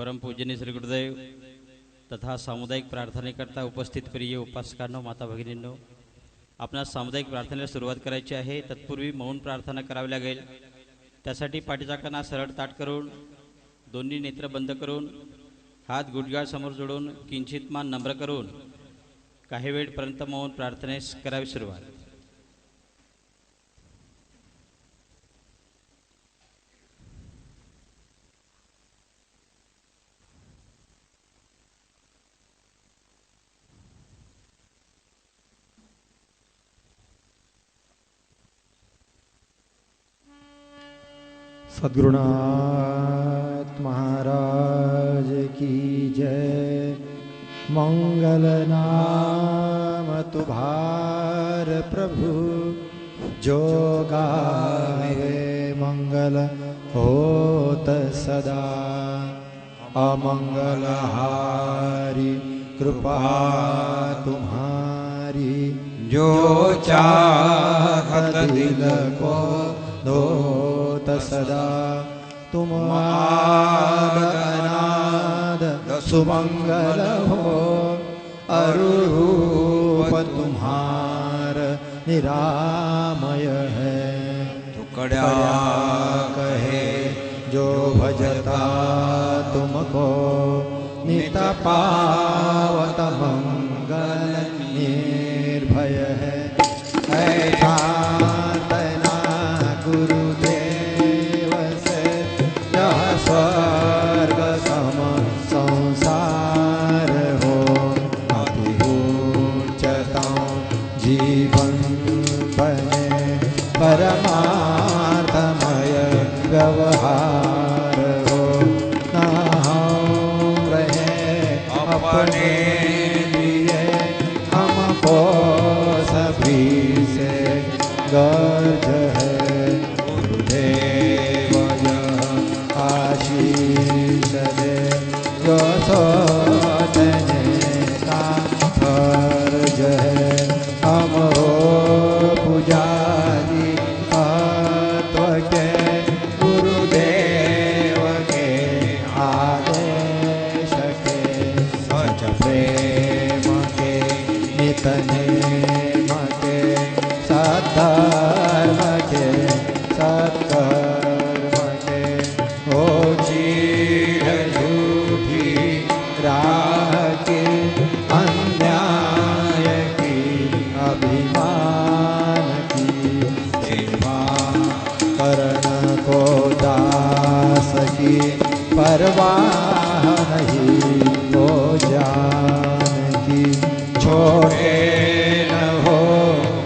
परम पूजनीय श्री गुरुदेव तथा सामुदायिक प्रार्थनेकरता उपस्थित प्रिय उपासकांनो, माता भगिनींनो, आपणास सामुदायिक प्रार्थनेला सुरुवात करायची आहे. तत्पूर्वी मौन प्रार्थना करावी लागेल. त्यासाठी पाठीचा कणा सरळ ताठ करून, दोन्ही नेत्र बंद करून, हात गुडघ्या समोर जोडून, किंचित मान नम्र करून काही वेळपर्यंत मौन प्रार्थनेस करावी सुरुवात. सद्गुरुनाथ महाराज की जय. मंगल नाम तुम्हार प्रभु, जो गावे मंगल होत सदा. अमंगल हारी कृपा तुम्हारी, जो चाहत दिल को धोत सदा. तुम अनाद सुमंगल हो, अरूप तुम्हार निरामय है. टुकड़ा कहे जो भजता तुमको, नित पावत मंगल निर्भय है. ऐसा गुरुदेव से यह स्वर्ग सम संसार हो. अति उच्चतम जीवन बने परमार्थमय व्यवहार हो. न हम रहे अपने लिए, हमको सभी से गर्ज है. आशीष दे जो सोचने का फर्ज है. हम हो पुजारी तत्व के, गुरुदेव के आदेश के. सच प्रेम के नित नेम के, सद्धर्म के सत्कर्म के. ओ चीड़ झूठी राह की, अन्याय की अभिमान की. सेवा करण को दास की, परवाह नहीं वो जान की. छोड़े न हो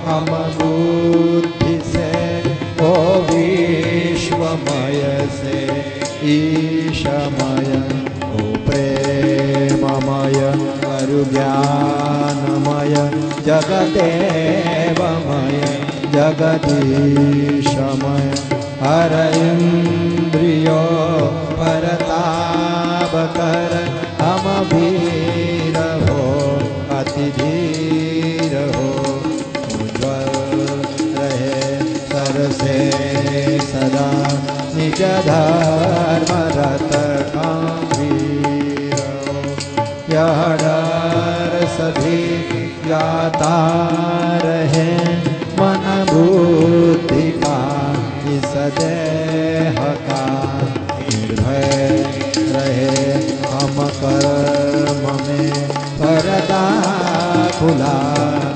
हम बुद्धि से, ओ विश्वमय से ईशमय. ओ प्रेममय अरु ज्ञानमय, जगदेवमय जगदीशमय. हर इंद्रियो परताप कर, हम वीर हो अति धीर हो. उज्ज्वल रहे सर से सदा, निज धर्म रत गंभीर हो. यह डर सभी जाता रहे, मन बुद्धि का इस देह का. निर्भय रहे हम कर्म में, परदा खुला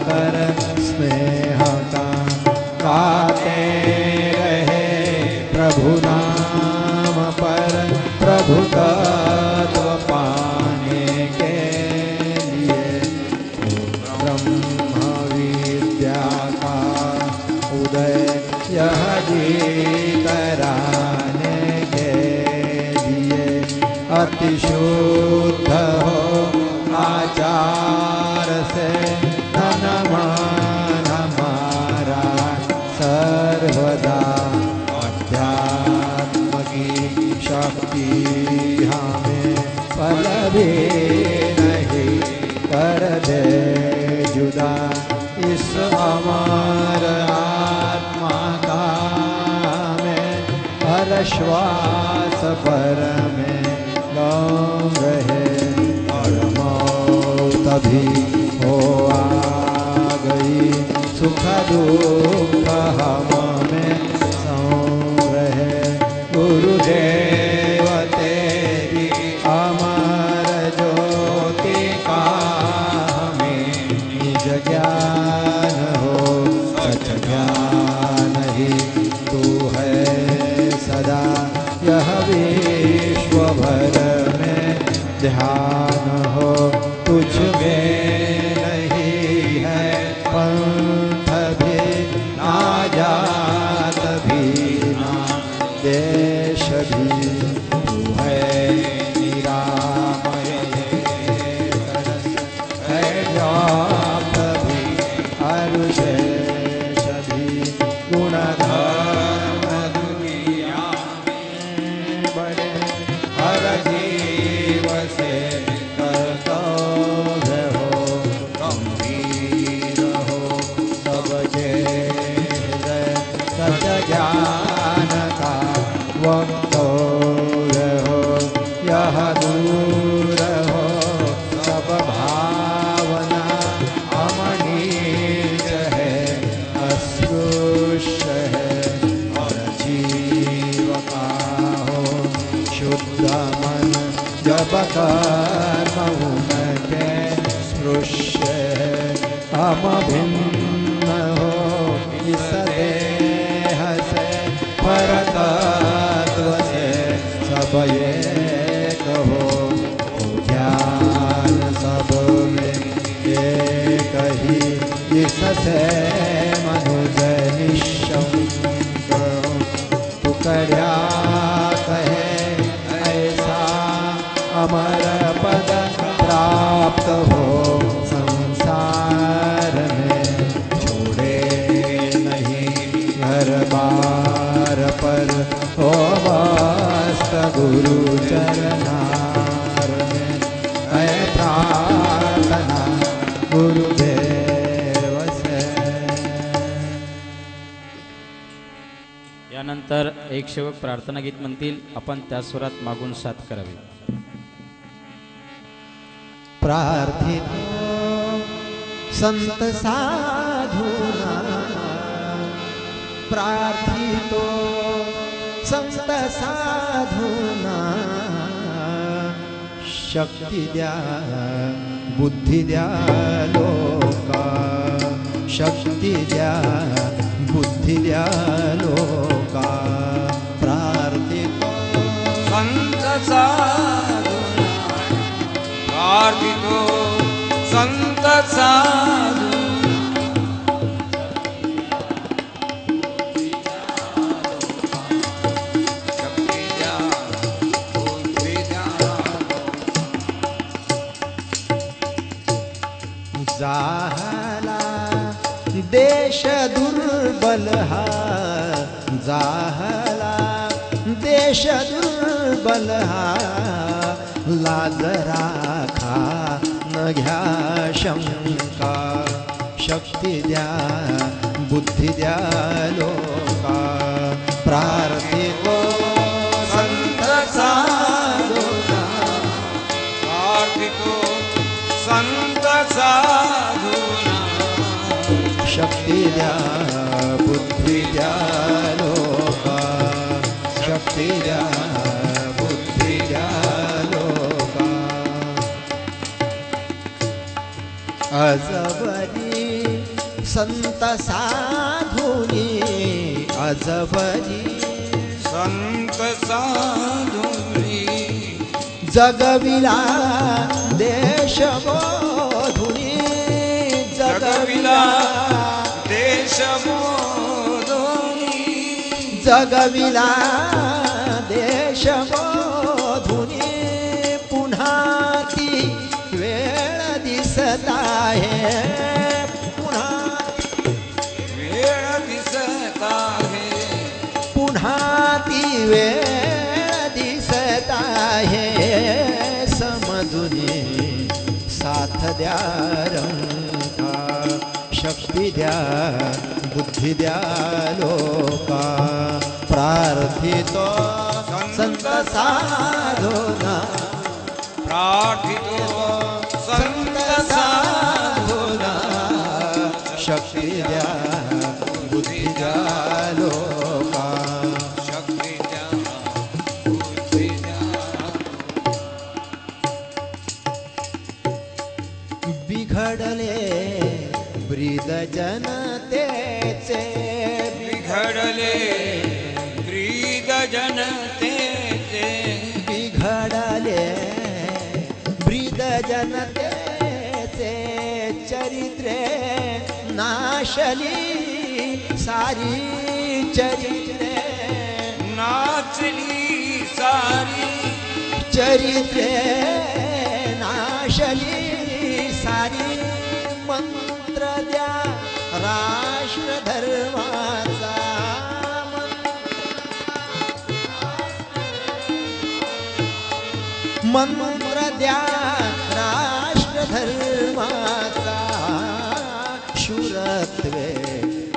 कर स्नेह का. गाते रहे प्रभु नाम पर, प्रभु तत्व पाने के लिए. ब्रह्म विद्या का उदय यह जी कराने के लिए. अति शुद्ध हो आचार से, तन मन हमारा सर्वदा. अध्यात्म की शक्ति हमें पल भी नहीं कर दे जुदा. इस अमर आत्मा का हमें हर श्वास पर में गौ दुख हम में संग्रह गुरुदेव तेरी अमर ज्योति का हमें निज ज्ञान हो सच ज्ञान ही तू है सदा यह विश्व भर में ध्यान हो तुझ में नहीं है पंथ भी ना जात भी ना देश भी तू है निरामय है व्याप भी अरुशेष भी गुणधर्म दुनिया में बड़े हर जीव से कर्तव्य हो गंभीर हो सबके हृदय सत्य ज्ञान का वक्तव्य हो यह दूर हो सब भावना अमनीय है अस्पृश्य है और जीव का हो शुद्ध मन जब कर्म उनके स्पृश्य है हम भिन्न हो इस देह से परतत्व से सब एक हो ज्ञान सब में एक ही जिससे मनुष्य निशंक तू कर्या कहे ऐसा अमर पद प्राप्त हो संसार में छोड़े नहीं घर बार पर हो मस्त गुरु चरनार में है प्रार्थना गुरुदेव से। यानंतर एक सेवक प्रार्थना गीत म्हणतील, आपण त्या स्वरात मागून साथ करावी. प्रार्थितो संत साधूना प्रार्थितो संत साधूना शक्ती द्या बुद्धी द्या लोका शक्ती द्या बुद्धी द्या लोका प्रार्थितो संत साधूना प्रार्थितो संत साधूना शक्ती द्या बुद्धी द्या जाहला देश दुर्बल हा जाहला देश दुर्बल हा लाज राखा न घ्या शंका शक्ती द्या बुद्धी द्या लोका प्रार्थितो संत साधूना प्रार्थितो संत साधूना शक्ती द्या बुद्धी द्या लोका शक्ती द्या बुद्धी द्या लोका अजबरी संत साधुनी अजबरी संत साधुनी जगविला देश बोधुनी जगविला देश बोधुनी जगविला देश बोधुनी पुन्हा ती वेळ दिसत आहे पुन्हा वेळ दिसत आहे पुन्हा ती वेळ दिसत आहे समजुनी साथ द्या रंका शक्ती द्या बुद्धी द्या लोका प्रार्थितो संत साधूना प्रार्थितो संत साधूना शक्ती द्या बिघडले ब्रीद जनतेचे बिघडले ब्रीद जनतेचे बिघडले ब्रीद जनतेचे चरित्रे नाशली सारी चरित्रे नाचली सारी चरित्रे नाशली सारी मंत्र द्या राष्ट्र धर्माचा मंत्र द्या राष्ट्र धर्माचा शूरत्वे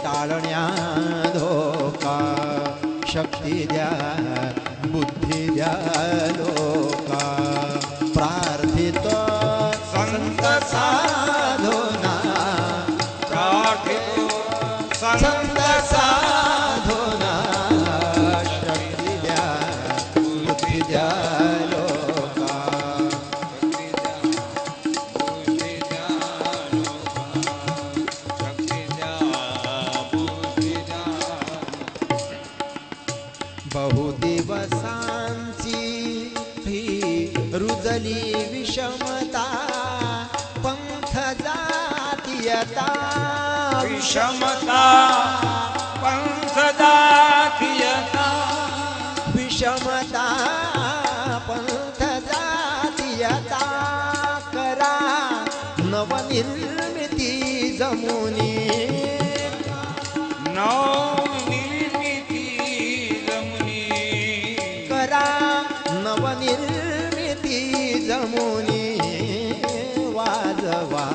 टाळण्या धोका शक्ती द्या बुद्धी द्या लोका प्रार्थितो संत साधना प्रार्थितो संत साधना शक्ती द्या बुद्धी द्या लोका बुद्धी द्या लोका शक्ती द्या बुद्धी द्या बहुदिवसांची ही रुजली विषमता पंथ जातीयता विषमता पंथ जातीयता विषमता पंथ जातीयता करा नवनिर्मिती जमुनी नवनिर्मिती जमुनी करा नवनिर्मिती जमुनी वाजवा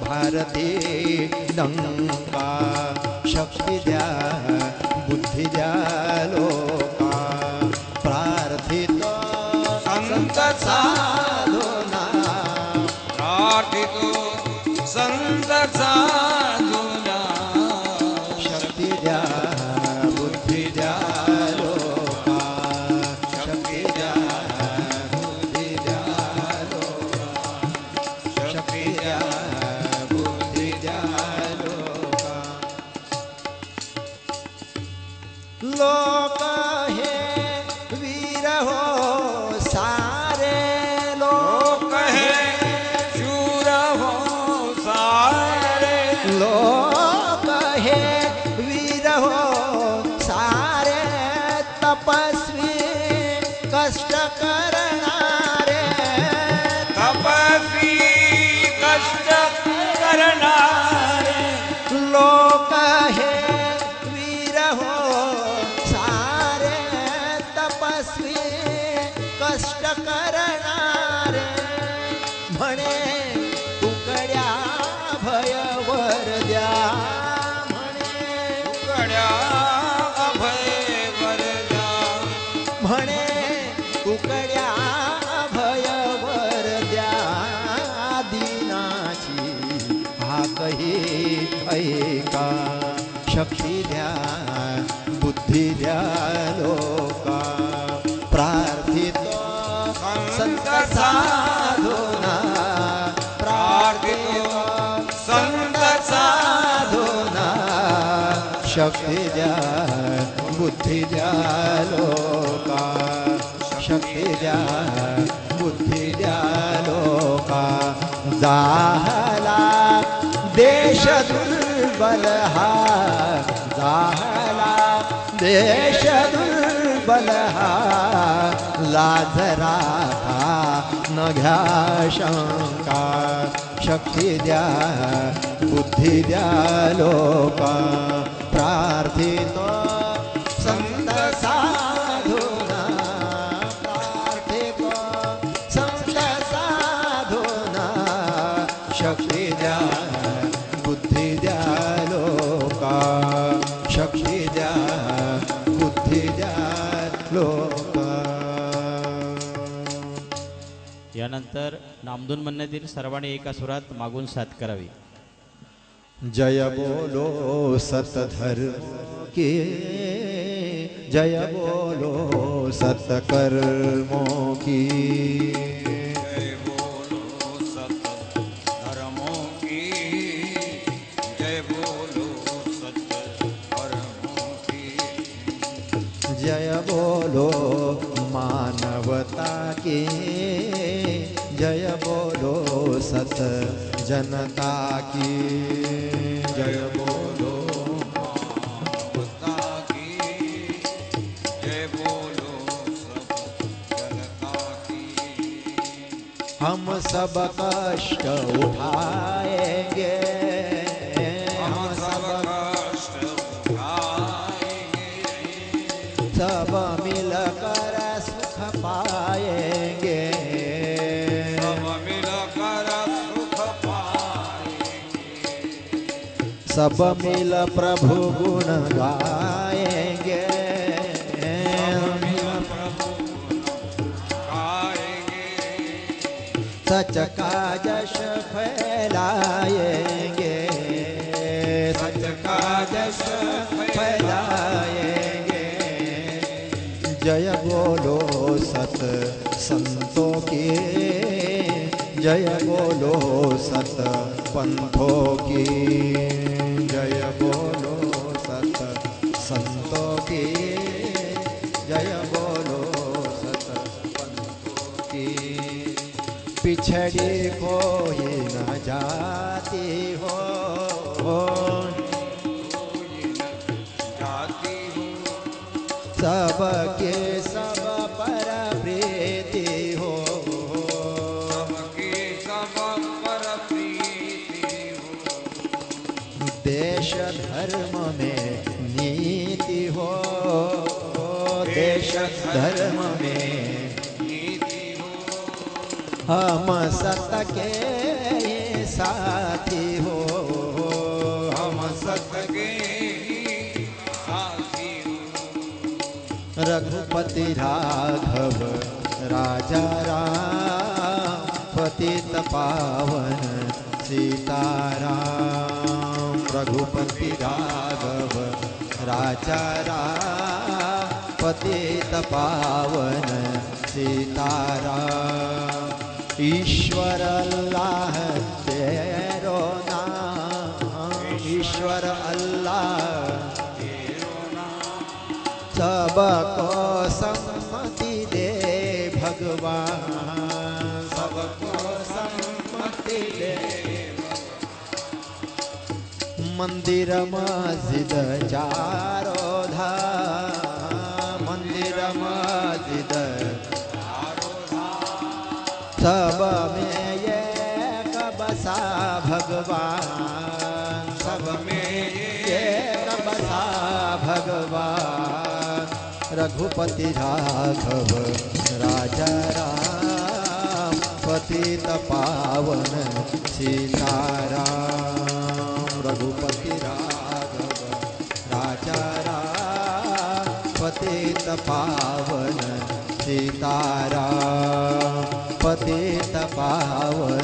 भारती डंका शक्ती द्या बुद्धी द्या लोका प्रार्थितो संत साधना प्रार्थितो संत साधुना शक्ती द्या बुद्धी द्या लोका शक्ती द्या बुद्धी द्या लोका शक्ती द्या बुद्धी द्या लोका लोक हे वीर हो सारे लोक लोक हे शूर हो सारे लोक हे वीर हो सारे तपस्वी कष्ट करणारे तपस्वी कष्ट करणारे लोक हे वीर हो सारे तपस्वी कष्ट करणारे म्हणे तुकड्या भयवर द्या म्हणे गड्या अभय वरदा म्हणे तुकड्या भयवर द्या दिनाची हाकही ऐका शक्ती द्या बुद्धी द्या लोका प्रार्थितो संत साधना प्रार्थितो संत साधना शक्ती द्या बुद्धी द्या लोका शक्ती द्या बुद्धी द्या लोका जाहला देश दुर्बल हा जाहला देश दुर्बल हा लाज राखा न घ्या शंका शक्ती द्या बुद्धी द्या लोका प्रार्थितो संत साधुना प्रार्थितो संत साधुना शक्ती द्या बुद्धी द्या लोका शक्ती द्या बुद्धी द्या लोका. यानंतर नामधून म्हणण्यातील सर्वांनी एका सुरात मागून साथ करावी. जय बोलो सतधर्म के जय बोलो सतकर्मों की जय बोलो सत सत जनता की जय बोलो मानवता की जय बोलो सब जनता की हम सब कष्ट उठाएंगे हम सब कष्ट उठाएंगे सब मिलकर सुख पाएंगे सब मिलकर सुख पाएंगे सब मिल प्रभु गुण गाएंगे मिल प्रभु गाएंगे सच का जश फैलाएंगे सच का जश फैलाएंगे जय बोलो सत संतों की जय बोलो सत पंथों की जय बोलो सत संतों की जय बोलो सत पंथों की पिछड़ी कोई न जाती हो जाती हूँ सबके सब पर प्रीति हो सबकी सब पर प्रीति हो देश धर्म में नीति हो देश धर्म में नीति हो हम सत के साथी हो हम सत सगे साथी हो रघुपति राघव राजा राम पतित पावन सीताराम रघुपति राघव राजा राम पतित पावन सीताराम ईश्वर अल्लाह तेरो नाम ईश्वर अल्लाह सबको सम्मति दे भगवान सबको सम्मति दे मंदिर मस्जिद चारों धाम मंदिर मस्जिद सब में एक बसा भगवान सब में एक बसा भगवान रघुपति राघव राजा राम पतित पावन सीताराम रघुपति राघव राजा राम पतित पावन सीताराम पतित पावन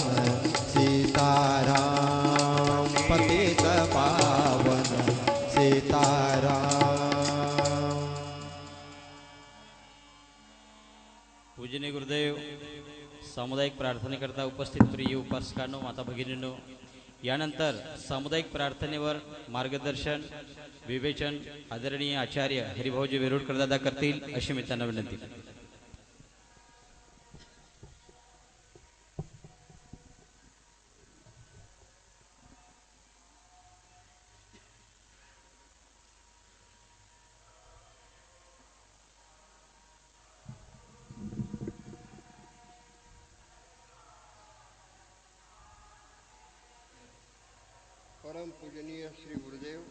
सीताराम पतित पावन सीताराम पूजनीय गुरुदेव सामुदायिक प्रार्थनेकरता उपस्थित प्रिय उपासकांनो माता भगिनींनो यानंतर सामुदायिक प्रार्थनेवर मार्गदर्शन विवेचन आदरणीय आचार्य हरिभाऊजी वेरुळकर दादा करतील अशी मी त्यांना विनंती परम पूजनीय श्री गुरुदेव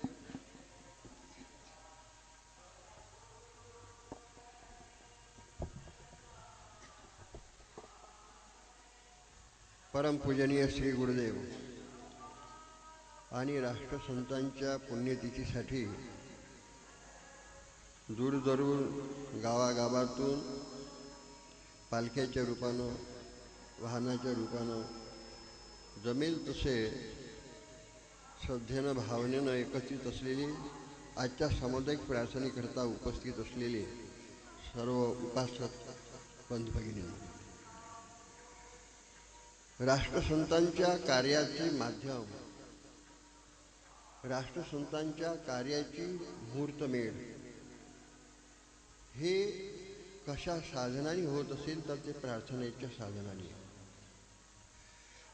परम पूजनीय श्री गुरुदेव आणि राष्ट्रसंतांच्या पुण्यतिथीसाठी दूरदूरून गावागावातून पालख्याच्या रूपानं वाहनाच्या रूपानं जमेल तसे श्रद्धेनं भावनेनं एकत्रित असलेली आजच्या सामुदायिक प्रार्थनेकरता उपस्थित असलेले सर्व उपासक बंधू भगिनी राष्ट्रसंतांच्या कार्याचे माध्यम राष्ट्रसंतांच्या कार्याची मुहूर्तमेढ हे कशा साधनाने होत असेल तर ते प्रार्थनेच्या साधनाने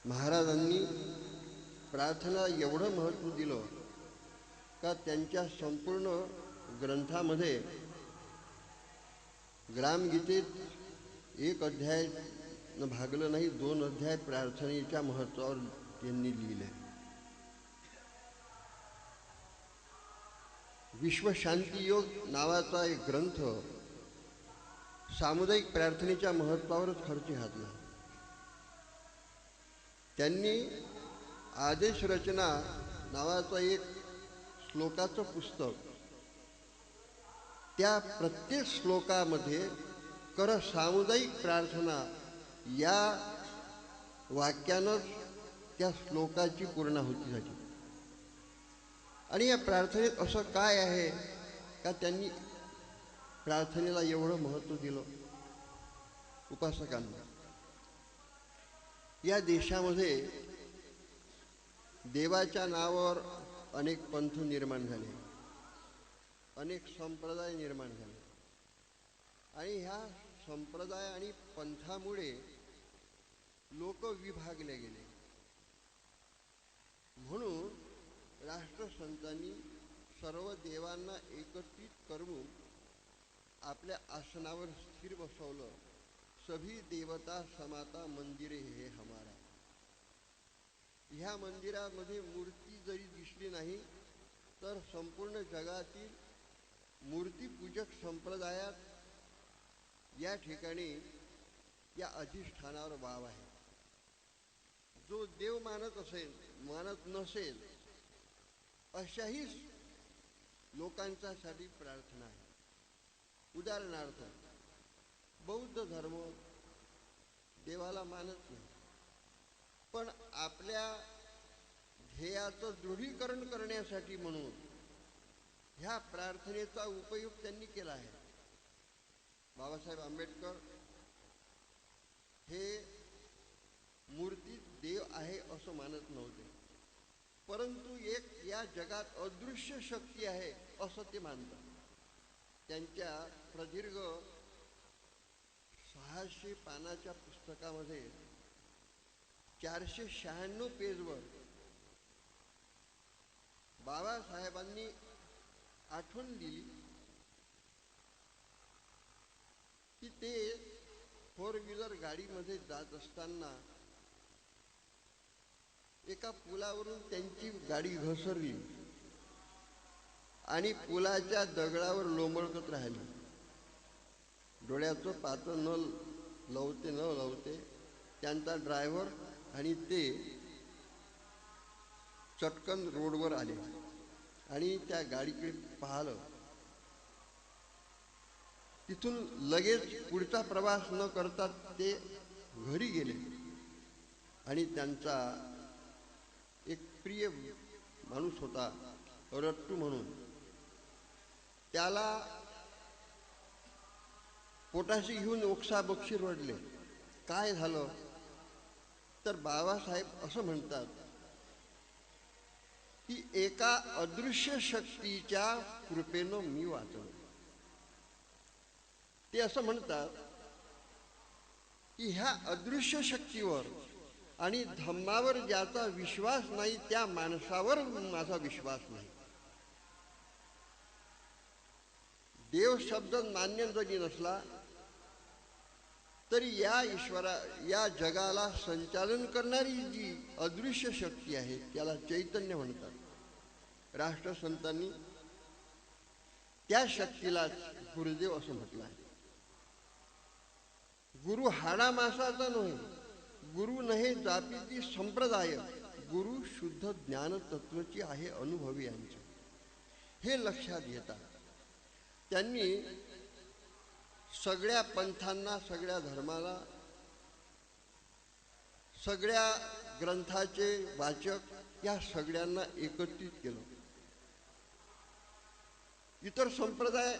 महाराजांनी प्रार्थना एवढं महत्त्व दिलं का त्यांच्या संपूर्ण ग्रंथामध्ये ग्रामगीतेत एक अध्याय न भागलं नाही, 2 अध्याय प्रार्थनेच्या महत्त्वावर त्यांनी लिहिले. विश्वशांती योग नावाचा एक ग्रंथ सामुदायिक प्रार्थनेच्या महत्त्वावरच खर्च घातला. त्यांनी आदेश रचना नावाचं एक श्लोकाचं पुस्तक, त्या प्रत्येक श्लोकामध्ये कर सामुदायिक प्रार्थना या वाक्यानंच त्या श्लोकाची पूर्णाहुती झाली. आणि या प्रार्थनेत असं काय आहे का त्यांनी प्रार्थनेला एवढं महत्त्व दिलं उपासकांना. या देशामध्ये देवाच्या नावावर अनेक पंथ निर्माण झाले, अनेक संप्रदाय निर्माण झाले आणि ह्या संप्रदाय आणि पंथामुळे लोक विभागले गेले. म्हणून राष्ट्रसंतांनी सर्व देवांना एकत्रित करून आपल्या आसनावर स्थिर बसवलं. सभी देवता समाता मंदिरे हे हमारा. ह्या मंदिरामध्ये मूर्ती जरी दिसली नाही तर संपूर्ण जगातील मूर्तीपूजक संप्रदायात या ठिकाणी या अधिष्ठानावर वाव आहे. जो देव मानत नसेल अशाही लोकांच्यासाठी प्रार्थना आहे. उदाहरणार्थ बौद्ध धर्म देवाला मानत नाही, पण आपल्या ध्येयाचं दृढीकरण करण्यासाठी म्हणून ह्या प्रार्थनेचा उपयोग त्यांनी केला आहे. बाबासाहेब आंबेडकर हे मूर्तीत देव आहे असं मानत नव्हते, परंतु एक या जगात अदृश्य शक्ती आहे असं ते मानतात. त्यांच्या प्रदीर्घ 600 पानाच्या पुस्तकामध्ये 496 पेजवर बाबासाहेबांनी आठवण दिली की ते 4 व्हीलर गाडीमध्ये जात असताना एका पुलावरून त्यांची गाडी घसरली आणि पुलाच्या दगडावर लोंबकळत राहिली. डोळ्याचं पातं न लावते त्यांचा ड्रायव्हर आणि ते चटकन रोडवर आले आणि त्या गाडीकडे पाहिलं. तिथून लगेच पुढचा प्रवास न करता ते घरी गेले आणि त्यांचा एक प्रिय माणूस होता रट्टू म्हणून, त्याला पोटाशी घेऊन ओक्साबोक्षी रडले. काय झालं तर बाबासाहेब असं म्हणतात की एका अदृश्य शक्तीच्या कृपेनं मी वाचलो. ते असं म्हणतात की ह्या अदृश्य शक्तीवर आणि धम्मावर ज्याचा विश्वास नाही त्या माणसावर माझा विश्वास नाही. देव शब्द मान्य जरी नसला तरी या जगाला संचालन करणारी जी अदृश्य शक्ती आहे त्याला चैतन्य म्हणतात. राष्ट्रसंतांनी त्या शक्तीला गुरुदेव असं म्हटलं आहे. गुरु हाडामासाचा नव्हे, गुरु नहे जातीची संप्रदाय, गुरु शुद्ध ज्ञान तत्वाची आहे अनुभवी यांचे. हे लक्षात घेता त्यांनी सगळ्या पंथांना, सगळ्या धर्माला, सगळ्या ग्रंथाचे वाचक या सगळ्यांना एकत्रित केलं. इतर संप्रदाय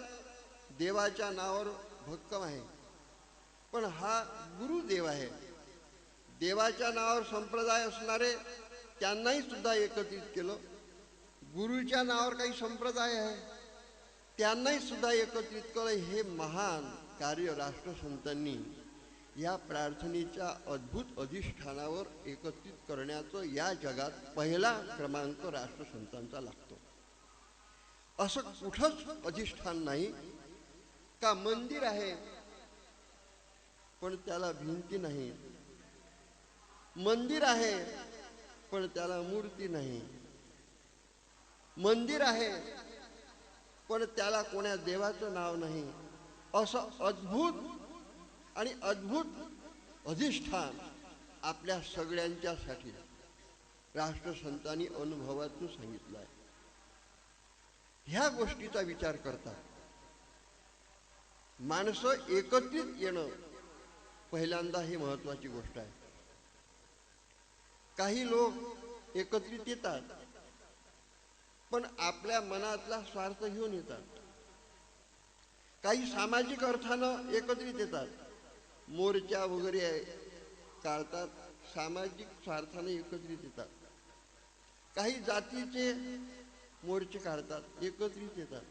देवाच्या नावावर भक्कम आहे, पण हा गुरुदेव आहे. देवाच्या नावावर संप्रदाय असणारे त्यांनाही सुद्धा एकत्रित केलं. गुरुच्या नावावर काही संप्रदाय आहे त्यांनाही सुद्धा एकत्रित केलं. हे महान कार्य राष्ट्रसंतांनी या प्रार्थनेच्या अद्भुत अधिष्ठानावर एकत्रित करण्याचं या जगात पहिला क्रमांक राष्ट्रसंतांचा लागतो. असं कुठंच अधिष्ठान नाही का मंदिर आहे पण त्याला भिंती नाही, मंदिर आहे पण त्याला मूर्ती नाही, मंदिर आहे पण त्याला कोण्या देवाचं नाव नाही. असं अद्भुत अधिष्ठान आपल्या सगळ्यांच्यासाठी राष्ट्रसंतांनी अनुभवातून सांगितलं आहे. ह्या गोष्टीचा विचार करता माणसं एकत्रित येणं पहिल्यांदा ही महत्वाची गोष्ट आहे. काही लोक एकत्रित येतात पण आपल्या मनातला स्वार्थ घेऊन येतात. काही सामाजिक अर्थानं एकत्रित येतात, मोर्चा वगैरे काढतात, सामाजिक स्वार्थाने एकत्रित येतात. काही जातीचे मोर्चे काढतात, एकत्रित येतात.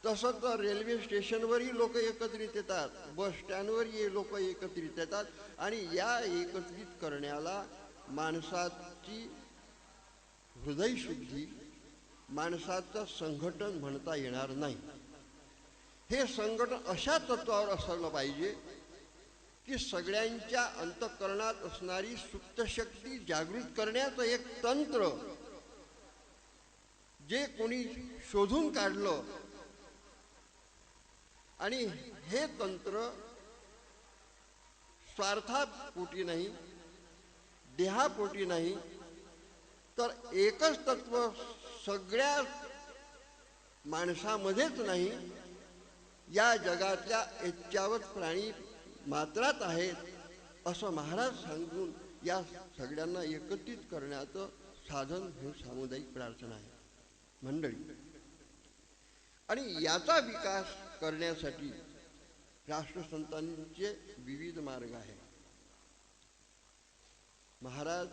तसं तर रेल्वे स्टेशनवरही लोक एकत्रित येतात, बस स्टँडवरही लोक एकत्रित येतात. आणि या एकत्रित करण्याला माणसाची हृदयशुद्धी, माणसाचं संघटन म्हणता येणार नाही. हे संघटन अशा तत्वावर असलं पाहिजे की सगळ्यांच्या अंतःकरणात असणारी सुप्त शक्ती जागृत करण्याचं एक तंत्र जे कोणी शोधून काढलं. आणि हे तंत्र स्वार्थापोटी नाही, देहापोटी नाही, तर एकच तत्व सगळ्या माणसामध्येच नाही, या जगातल्या एच्चावत प्राणी मात्रात आहेत असं महाराज सांगून या सगळ्यांना एकत्रित करण्याचं साधन हे सामुदायिक प्रार्थना आहे मंडळी. आणि याचा विकास करण्यासाठी राष्ट्रसंतांचे विविध मार्ग आहेत. महाराज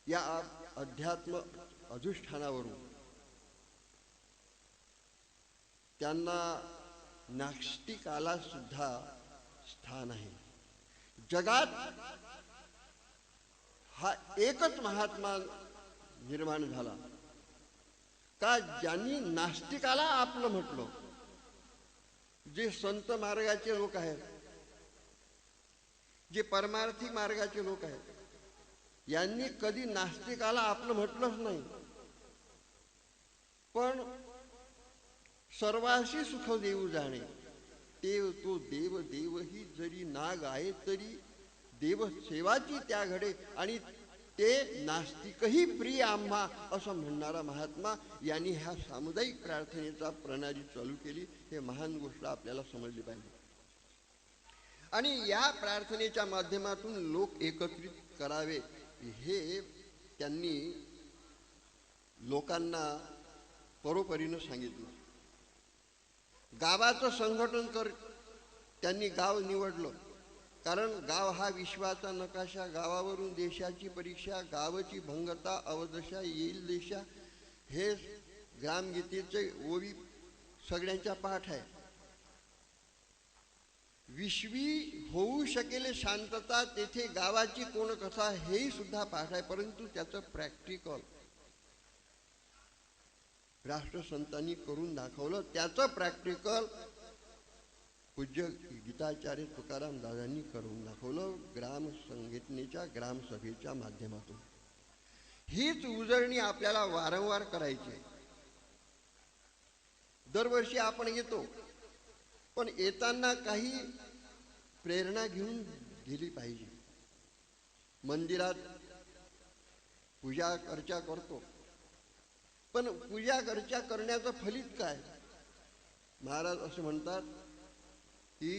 या अध्यात्म अधिष्ठानावरून त्यांना नास्तिकाला सुद्धा स्थान आहे. जगात हा एकच महात्मा निर्माण झाला का ज्यांनी नास्तिकाला आपलं म्हटलं. जे संत मार्गाचे लोक आहेत, जे परमार्थी मार्गाचे लोक आहेत, यांनी कधी नास्तिकाला आपलं म्हटलंच नाही. पण सर्वाशी सुख देऊ जाणे, देव तो देव देवही जरी नाग आहे तरी देव सेवाची त्या घडे, आणि ते नास्तिकही प्रिय आम्हा असं म्हणणारा महात्मा यांनी ह्या सामुदायिक प्रार्थनेचा प्रणाली चालू केली. हे महान गोष्ट आपल्याला समजली पाहिजे. आणि या प्रार्थनेच्या माध्यमातून लोक एकत्रित करावे हे त्यांनी लोकांना परोपरीनं सांगितलं. गावाचं संघटन त्यांनी गाव निवडलं, कारण गाव हा विश्वाचा नकाशा, गावावरून देशाची परीक्षा, गावाची भंगता अवदशा येईल देशा, हे ग्रामगीतेचे ओवी सगळ्यांच्या पाठ आहे. विश्वी होऊ शकेल शांतता तेथे गावाची कोण कथा हेही सुद्धा पाठ आहे. परंतु त्याचं प्रॅक्टिकल राष्ट्रसंतांनी करून दाखवलं. त्याचं प्रॅक्टिकल पूज्य गीताचार्य तुकाराम दादांनी करून दाखवलं ग्राम संघटनेच्या ग्रामसभेच्या माध्यमातून. हीच उजळणी आपल्याला वारंवार करायची. दरवर्षी आपण येतो, पण येताना काही प्रेरणा घेऊन गेली पाहिजे. मंदिरात पूजा अर्चा करतो, पण पूजा अर्चा करण्याचं फलित काय? महाराज असे म्हणतात कि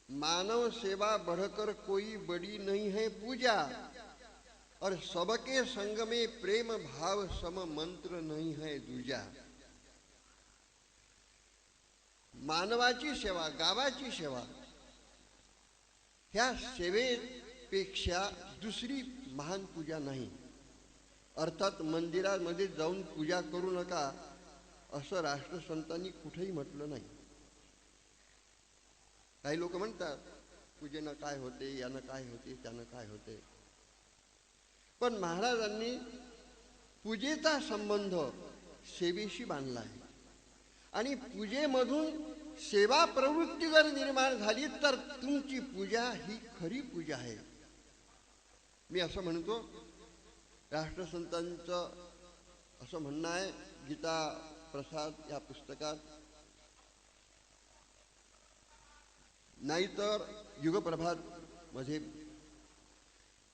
मानव सेवा बढ़कर कोई बड़ी नहीं है पूजा, और सबके संग में प्रेम भाव सम मंत्र नहीं है दूजा. मानवाची सेवा, गावाची सेवा, ह्या सेवेपेक्षा दुसरी महान पूजा नाही. अर्थात मंदिरामध्ये जाऊन पूजा करू नका असं राष्ट्रसंतांनी कुठेही म्हटलं नाही. काही लोक म्हणतात पूजेनं काय होते, यानं काय होते, त्यानं काय होते. पण महाराजांनी पूजेचा संबंध सेवेशी बांधला आहे. आणि पूजेमधून सेवा प्रवृत्ती जर निर्माण झाली तर तुमची पूजा ही खरी पूजा आहे. मी असं म्हणतो, राष्ट्रसंतांचं असं म्हणणं आहे गीता प्रसाद या पुस्तकात, नाहीतर युगप्रभात मध्ये,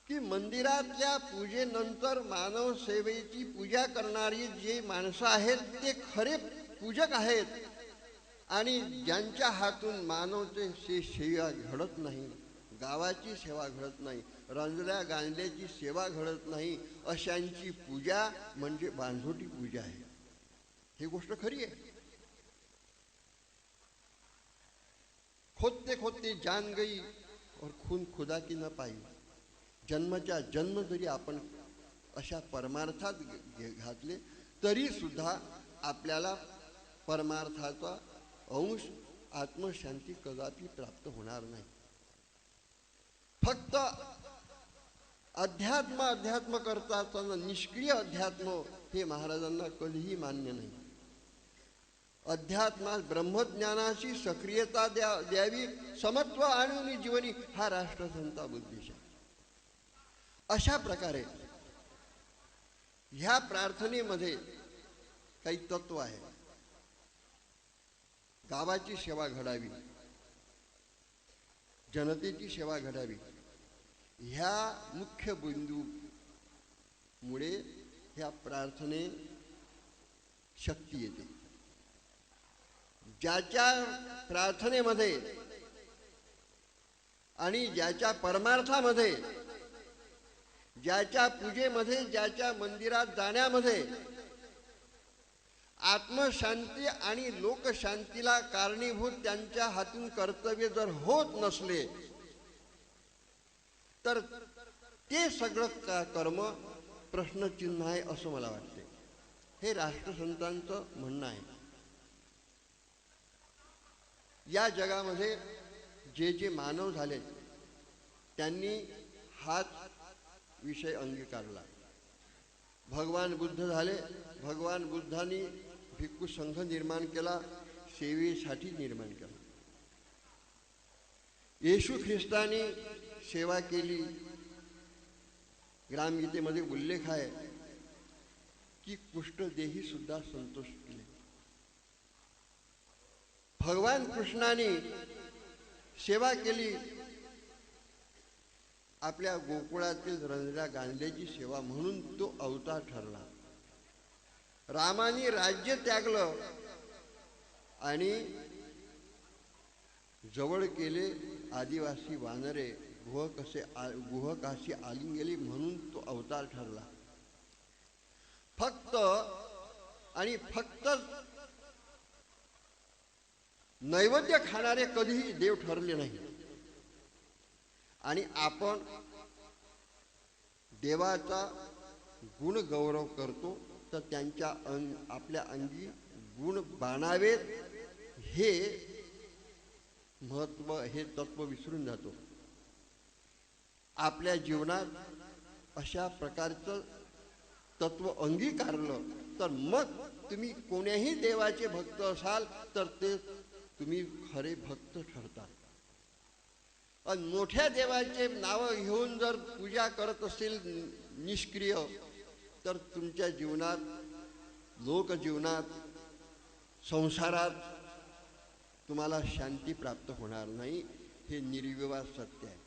की मंदिरातल्या पूजेनंतर मानव सेवेची पूजा करणारी जे माणसं आहेत ते खरे पूजक आहेत. आणि ज्यांच्या हातून मानवचे सेवा घडत नाही, गावाची सेवा घडत नाही, रंजल्या गांजल्याची सेवा घडत नाही, अशांची पूजा म्हणजे बांधोटी पूजा आहे. ही गोष्ट खरी आहे. खोदते खोदते जान गई और खून खुदा की न पाई. जन्मच्या जन्म जरी आपण अशा परमार्थात घातले तरी सुद्धा आपल्याला परमार्थाचा अंश आत्मशांती कदापि प्राप्त होणार नाही. फक्त अध्यात्म करता निष्क्रिय अध्यात्म हे महाराजांना कधीही मान्य नाही. अध्यात्मात ब्रह्मज्ञानाची सक्रियता द्यावी, समत्व आणून जीवनी, हा राष्ट्रसंता उद्देश आहे. अशा प्रकारे ह्या प्रार्थनेमध्ये काही तत्व आहे. गावाची सेवा घडावी, जनतेची सेवा घडावी, ह्या मुख्य बिंदूमुळे ह्या प्रार्थने शक्ती येते. ज्याच्या प्रार्थनेमध्ये आणि ज्याच्या परमार्थामध्ये, ज्याच्या पूजेमध्ये, ज्याच्या मंदिरात जाण्यामध्ये आत्मशांती आणि लोकशांतीला कारणीभूत त्यांच्या हातून कर्तव्य जर होत नसले तर ते सगळं कर्म प्रश्नचिन्ह आहे असं मला वाटते. हे राष्ट्रसंतांचं म्हणणं आहे. या जगामध्ये जे जे मानव झाले त्यांनी हाच विषय अंगीकारला. भगवान बुद्ध झाले, भगवान बुद्धांनी भिक्खू संघ निर्माण केला, सेवेसाठी निर्माण केला. येशू ख्रिस्तानी सेवा केली. ग्रामगीतेमध्ये उल्लेख आहे की कुष्ठदेही सुद्धा संतोष केले. भगवान कृष्णाने सेवा केली, आपल्या गोकुळातील रंजल्या गांधल्याची सेवा म्हणून तो अवतार ठरला. रामाने राज्य त्यागलं आणि जवळ केले आदिवासी वानरे, गुहकाशी आली गेली म्हणून तो अवतार ठरला. फक्त आणि फक्त नैवेद्य खाणारे कधीही देव ठरले नाही. आणि आपण देवाचा गुण गौरव करतो तर त्यांच्या आपल्या अंगी गुण बाणावेत हे महत्व, हे तत्व विसरून जातो. आपल्या जीवनात अशा प्रकारचं तत्व अंगीकारलं तर मग तुम्ही कोण्याही देवाचे भक्त असाल तर ते तुम्ही खरे भक्त ठरतात. आणि मोठ्या देवाचे नाव घेऊन जर पूजा करत असेल निष्क्रिय तर तुमच्या जीवनात, लोकजीवनात, संसारात तुम्हाला शांती प्राप्त होणार नाही. हे निर्विवाद सत्य आहे.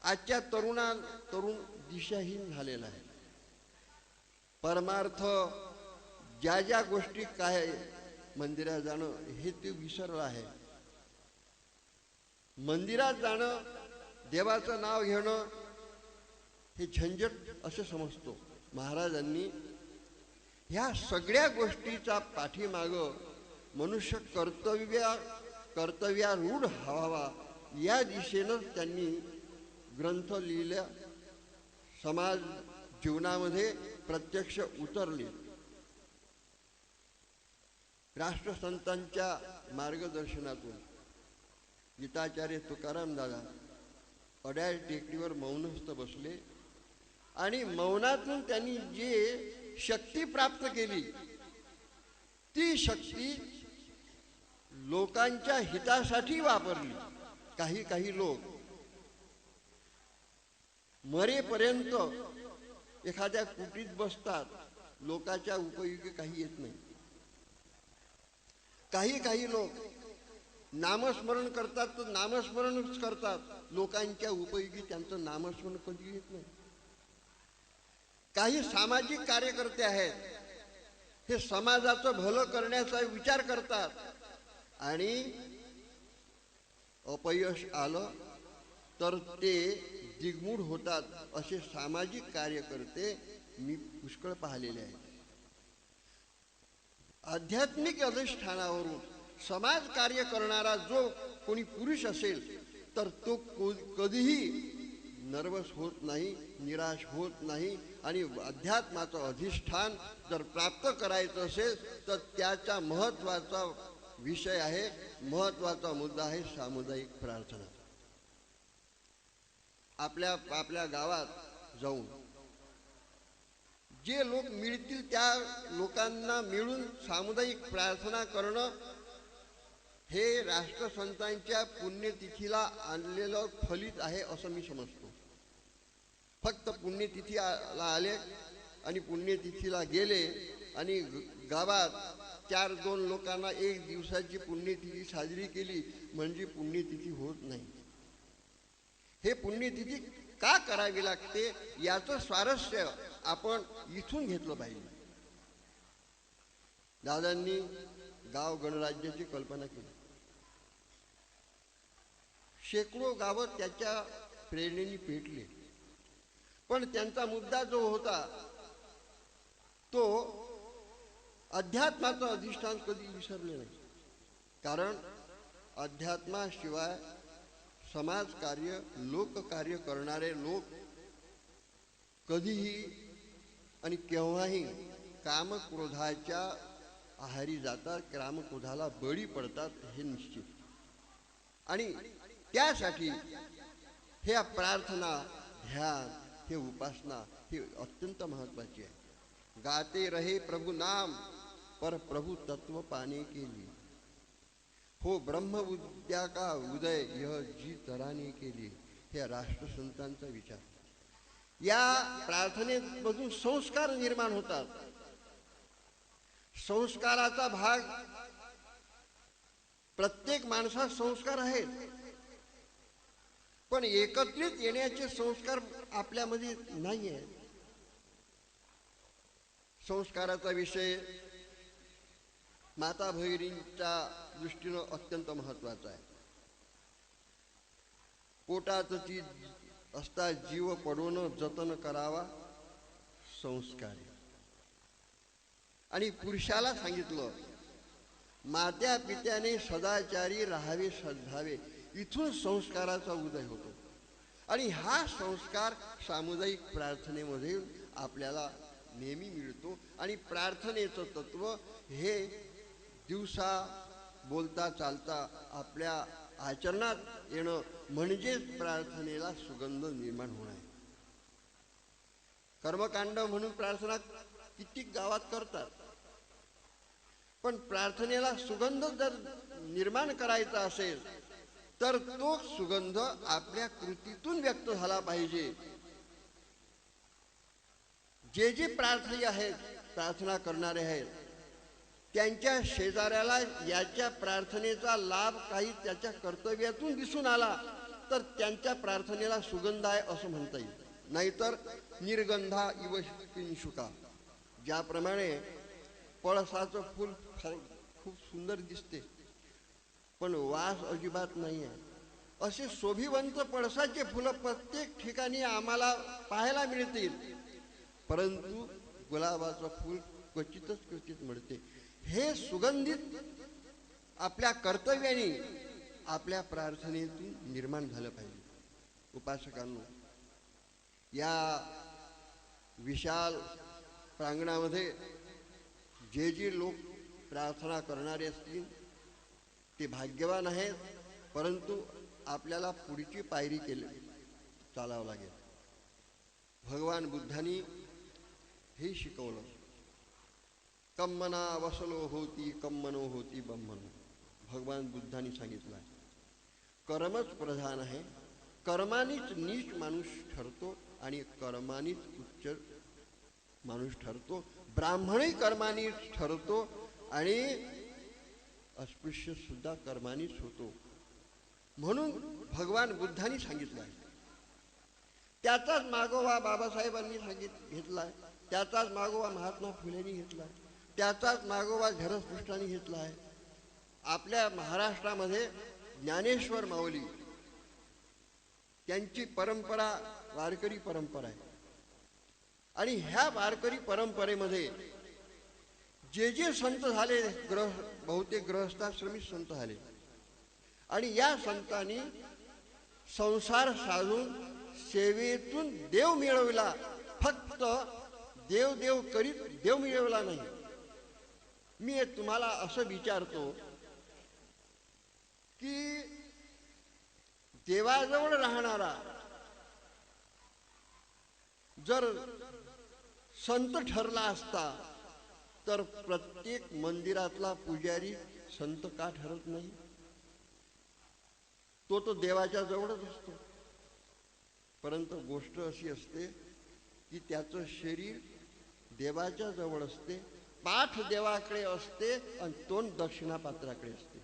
आजच्या तरुण दिशाहीन झालेला आहे. परमार्थ ज्या ज्या गोष्टी काय मंदिरात जाणं हे ते विसरलं आहे. मंदिरात जाणं, देवाचं नाव घेणं हे झंझट असे समजतो. महाराजांनी ह्या सगळ्या गोष्टीचा पाठीमाग मनुष्य कर्तव्यारूढ व्हावा या दिशेनं त्यांनी ग्रंथ लिहिल्या. समाज जीवनामध्ये प्रत्यक्ष उतरले. राष्ट्रसंतांच्या मार्गदर्शनातून गीताचार्य तुकाराम दादा अड्याळ टेकडीवर मौनस्थ बसले आणि मौनातून त्यांनी जे शक्ती प्राप्त केली ती शक्ती लोकांच्या हितासाठी वापरली. काही काही लोक मरेपर्यंत एखाद्या कुटीत बसतात, लोकांच्या उपयोगी काही येत नाही. काही काही लोक नामस्मरण करतात तर नामस्मरणच करतात, लोकांच्या उपयोगी त्यांचं नामस्मरण कधी येत नाही. काही सामाजिक कार्यकर्ते आहेत, हे समाजाचं भलं करण्याचा विचार करतात आणि अपयश आलं तर ते दिग्मूढ होतात. असे सामाजिक कार्यकर्ते मी पुष्कळ पाहिलेले आहेत. आध्यात्मिक अधिष्ठानावरून समाज कार्य करणारा जो कोणी पुरुष असेल तर तो कधीही नर्वस होत नाही, निराश होत नाही. आणि अध्यात्माचं अधिष्ठान जर प्राप्त करायचं असेल तर त्याचा महत्त्वाचा विषय आहे, महत्त्वाचा मुद्दा आहे सामुदायिक प्रार्थना. आपल्या आपल्या गावात जाऊन जे लोक मिळतील त्या लोकांना मिळून सामुदायिक प्रार्थना करणं हे राष्ट्रसंतांच्या पुण्यतिथीला आणलेलं फलित आहे असं मी समजतो. फक्त पुण्यतिथीला आले आणि पुण्यतिथीला गेले आणि गावात 4-2 लोकांना एक दिवसाची पुण्यतिथी साजरी केली म्हणजे पुण्यतिथी होत नाही. हे पुण्यतिथी का करावी लागते याचं स्वारस्य आपण इथून घेतलं पाहिजे. दादांनी गाव गणराज्याची कल्पना केली. शेकडो गावं त्याच्या प्रेरणेने पेटले, पण त्यांचा मुद्दा जो होता तो अध्यात्माचं अधिष्ठान कधी विसरले नाही. कारण अध्यात्माशिवाय समाजकार्य लोककार्य करणारे लोक कधीही आणि केव्हाही कामक्रोधाच्या आहारी जातात, कामक्रोधाला बळी पडतात हे निश्चित. आणि त्यासाठी हे प्रार्थना, ध्यान, हे उपासना हे अत्यंत महत्वाची आहे. गाते रहे प्रभु नाम पर प्रभु तत्व पाने के लिए, हो ब्रह्म विद्या का उदय यह जी तराने के लिए, हे राष्ट्रसंतांचा विचार. या प्रार्थनेमधून संस्कार निर्माण होतात. संस्काराचा भाग प्रत्येक माणसात संस्कार आहेत, पण एकत्रित येण्याचे संस्कार आपल्यामध्ये नाही आहेत. संस्काराचा विषय माता भगिनींच्या दृष्टीनं अत्यंत महत्वाचा आहे. पोटात ती असता जीव पडून जतन करावा संस्कार. आणि पुरुषाला सांगितलं मात्या पित्याने सदाचारी राहावे श्रद्धावे. इथून संस्काराचा उदय होतो. आणि हा संस्कार सामुदायिक प्रार्थनेमध्ये आपल्याला नेहमी मिळतो. आणि प्रार्थनेचं तत्व हे दिवसा बोलता चालता आपल्या आचरणात येणं म्हणजेच प्रार्थनेला सुगंध निर्माण होणार. कर्मकांड म्हणून प्रार्थना कित्येक गावात करतात, पण प्रार्थनेला सुगंध जर निर्माण करायचा असेल तर तो सुगंध आपल्या कृतीतून व्यक्त झाला पाहिजे. जे जे प्रार्थी आहेत, प्रार्थना करणारे आहेत, त्यांच्या शेजाऱ्याला याच्या प्रार्थनेचा लाभ काही त्याच्या कर्तव्यातून दिसून आला तर त्यांच्या प्रार्थनेला सुगंध आहे असं म्हणता येईल. नाहीतर निर्गंधा इव किंशुका, ज्याप्रमाणे पळसाचं फूल खूप सुंदर दिसते पण वास अजिबात नाही आहे, असे शोभिवंत पळसाचे फुलं प्रत्येक ठिकाणी आम्हाला पाहायला मिळतील, परंतु गुलाबाचं फूल क्वचित मिळते. हे सुगंधित आपल्या कर्तव्याने आपल्या प्रार्थनेतून निर्माण झालं पाहिजे. उपासकांनो, या विशाल प्रांगणामध्ये जे जे लोक प्रार्थना करणारे असतील ते भाग्यवान आहेत. परंतु आपल्याला पुढची पायरी केली चालावं लागेल. भगवान बुद्धांनी हे शिकवलं. कम्मना वसलो होती कम्मनो होती ब्रह्मनो. भगवान बुद्धांनी सांगितलं आहे कर्मच प्रधान आहे. कर्मानीच नीच माणूस ठरतो आणि कर्मानीच उच्च माणूस ठरतो. ब्राह्मणही कर्मानीच ठरतो आणि अस्पृश्य सुद्धा कर्मानीच होतो. म्हणून भगवान बुद्धांनी सांगितलं आहे. त्याचाच मागोवा बाबासाहेबांनी घेतलाय. त्याचाच मागोवा महात्मा फुलेंनी घेतलाय. त्याचाच मागोवा झरस्पृष्टांनी घेतला आहे. आपल्या महाराष्ट्रामध्ये ज्ञानेश्वर माऊली त्यांची परंपरा वारकरी परंपरा आहे. आणि ह्या वारकरी परंपरेमध्ये जे जे संत झाले बहुतेक गृहस्थाश्रमी संत झाले आणि या संतांनी संसार साधून सेवेतून देव मिळवला. फक्त देव देव करीत देव मिळवला नाही. मी तुम्हाला असं विचारतो की देवाजवळ राहणारा जर संत ठरला असता तर प्रत्येक मंदिरातला पुजारी संत का ठरत नाही? तो देवाच्या जवळच असतो. परंतु गोष्ट अशी असते की त्याचं शरीर देवाच्या जवळ असते, पाठ देवाकडे असते आणि तोंड दक्षिणापात्राकडे असते.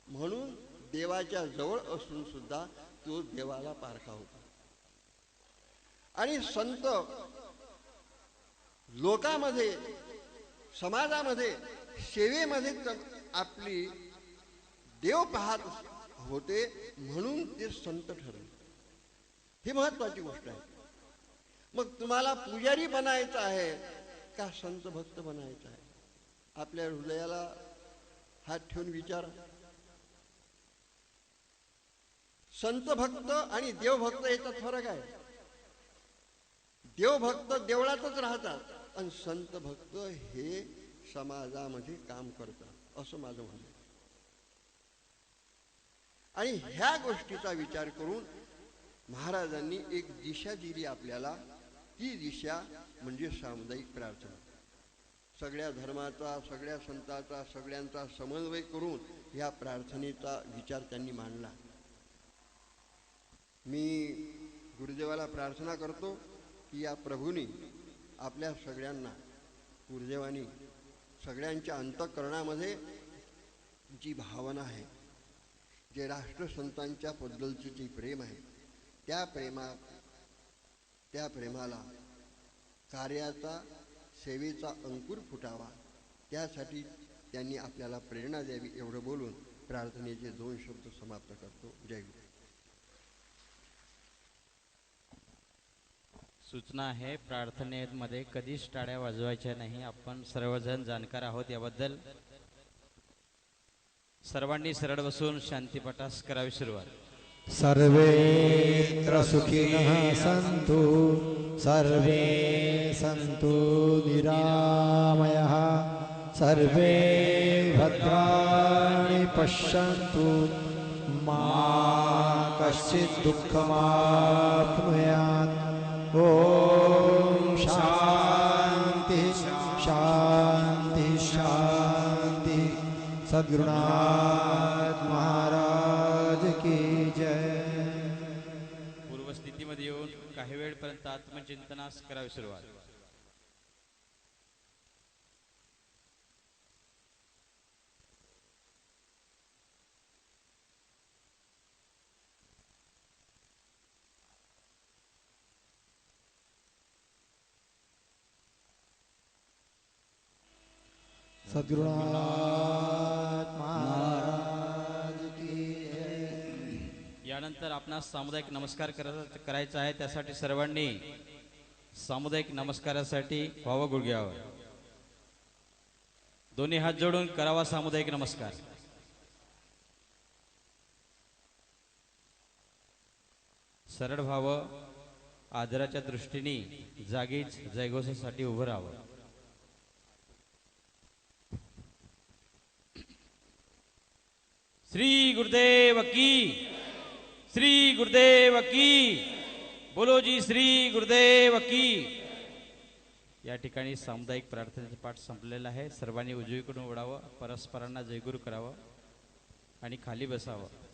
म्हणून देवाच्या जवळ असून सुद्धा तो देवाला पारखा होता. आणि संत लोकांमध्ये समाजामध्ये सेवेमध्ये आपली देव पाहत होते म्हणून ते संत ठरले. ही महत्वाची गोष्ट आहे. मग तुम्हाला पुजारी बनायचं आहे का संत भक्त बनायचं आहे? आपल्या हृदयाला हात ठेवून विचारा. संत भक्त आणि देवभक्त याच्यात फरक आहे. देवभक्त देवळातच राहतात आणि संत भक्त हे समाजामध्ये काम करतात असं माझं म्हणणं आहे. आणि ह्या गोष्टीचा विचार करून महाराजांनी एक दिशा दिली आपल्याला. ती दिशा म्हणजे सामुदायिक प्रार्थना. सगळ्या धर्माचा, सगळ्या संतांचा, सगळ्यांचा समन्वय करून ह्या प्रार्थनेचा विचार त्यांनी मांडला. मी गुरुदेवाला प्रार्थना करतो की या प्रभूंनी आपल्या सगळ्यांना, गुरुदेवानी सगळ्यांच्या अंतःकरणामध्ये जी भावना आहे, जे राष्ट्रसंतांच्या बद्दलचे जे प्रेम आहे, त्या प्रेमाला कार्याचा, सेवेचा अंकुर फुटावा, त्यासाठी त्यांनी आपल्याला प्रेरणा द्यावी एवढं बोलून प्रार्थनेचे 2 शब्द समाप्त करतो. जय गुरु. सूचना आहे, प्रार्थनेमध्ये कधीच टाळ्या वाजवायच्या नाही. आपण सर्वजण जाणकार आहोत याबद्दल. सर्वांनी सरळ बसून शांतीपाठास करावी सुरुवात. सर्वेत्र सुखिनः सन्तु सर्वे सन्तु निरामयः सर्वे भद्राणि पश्यन्तु मा कश्चित् दुःखमाप्नुयात्. ॐ शान्ति शान्ति शान्ति. सद्गुरुनाथ महाराज की जय. पूर्वस्थितीमध्ये येऊन काही वेळपर्यंत आत्मचिंतनास करावी सुरुवात. सद्गुरुनाथ महाराज की जय. यानंतर आपणास सामुदायिक नमस्कार करायचा आहे. त्यासाठी सर्वांनी सामुदायिक नमस्कारासाठी व्हावं गुडघ्यावर. दोन्ही हात जोडून करावा सामुदायिक नमस्कार. सरळ व्हावं. आदराच्या दृष्टीने जागीच जयघोषासाठी उभं राहावं. श्री गुरुदेव की, श्री गुरुदेव की, बोलो जी श्री गुरुदेव की। या ठिकाणी सामुदायिक प्रार्थनेचा पाठ संपलेला आहे. सर्वांनी उजवीकडून ओढावं, परस्परांना जयगुरु करावं आणि खाली बसावं.